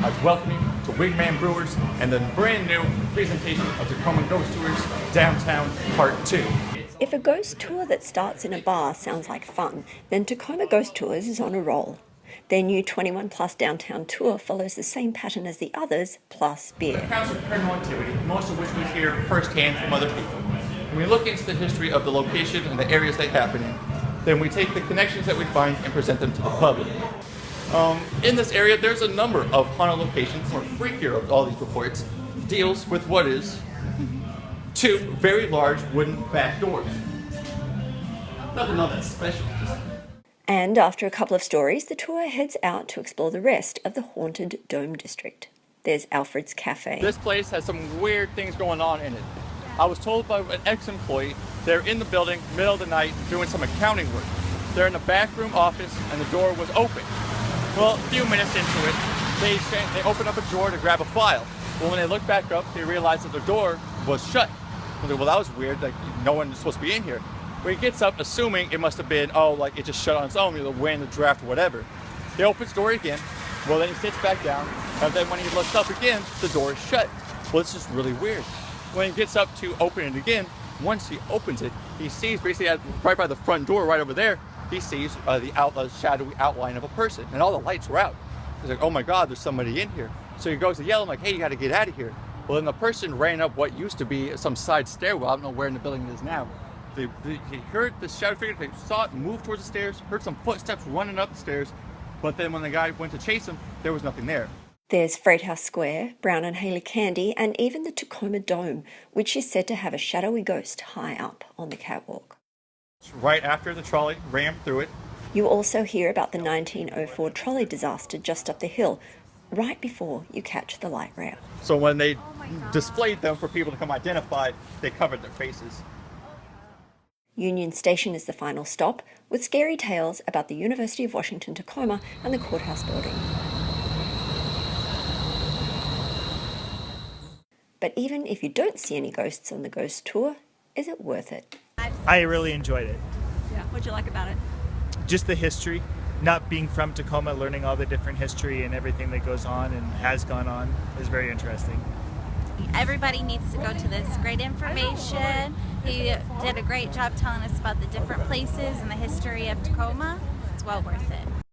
as welcoming to Wingman Brewers and the brand new presentation of Tacoma Ghost Tours Downtown Part 2. If a ghost tour that starts in a bar sounds like fun, then Tacoma Ghost Tours is on a roll. Their new 21 plus downtown tour follows the same pattern as the others, plus beer. Accounts of paranormal activity, most of which we hear firsthand from other people. When we look into the history of the location and the areas they happen in, then we take the connections that we find and present them to the public. In this area, there's a number of haunted locations. More freakier of all these reports deals with what is two very large wooden back doors. Nothing all that special. And after a couple of stories, the tour heads out to explore the rest of the haunted Dome district. There's Alfreds Cafe. This place has some weird things going on in it. I was told by an ex-employee they're in the building, middle of the night, doing some accounting work. They're in the back room office and the door was open. Well, a few minutes into it, they open up a drawer to grab a file. Well, when they look back up, they realize that the door was shut. Well, that was weird, like no one was supposed to be in here. When he gets up, assuming it must have been, like it just shut on its own, either wind, the draft, or whatever. He opens the door again. Well, then he sits back down, and then when he looks up again, the door is shut. Well, it's just really weird. When he gets up to open it again, once he opens it, he sees basically right by the front door, right over there, he sees the shadowy outline of a person, and all the lights were out. He's like, oh my God, there's somebody in here. So he goes to yell, I'm like, hey, you got to get out of here. Well, then the person ran up what used to be some side stairwell. I don't know where in the building it is now. He heard the shadow figure, they saw it move towards the stairs, heard some footsteps running up the stairs, but then when the guy went to chase him, there was nothing there. There's Freight House Square, Brown and Haley Candy, and even the Tacoma Dome, which is said to have a shadowy ghost high up on the catwalk. Right after the trolley rammed through it. You also hear about the 1904 trolley disaster just up the hill, right before you catch the light rail. So when they displayed them for people to come identify, they covered their faces. Union Station is the final stop, with scary tales about the University of Washington Tacoma and the courthouse building. But even if you don't see any ghosts on the ghost tour, is it worth it? I really enjoyed it. Yeah, what'd you like about it? Just the history, not being from Tacoma, learning all the different history and everything that goes on and has gone on is very interesting. Everybody needs to go to this. Great information. He did a great job telling us about the different places and the history of Tacoma. It's well worth it.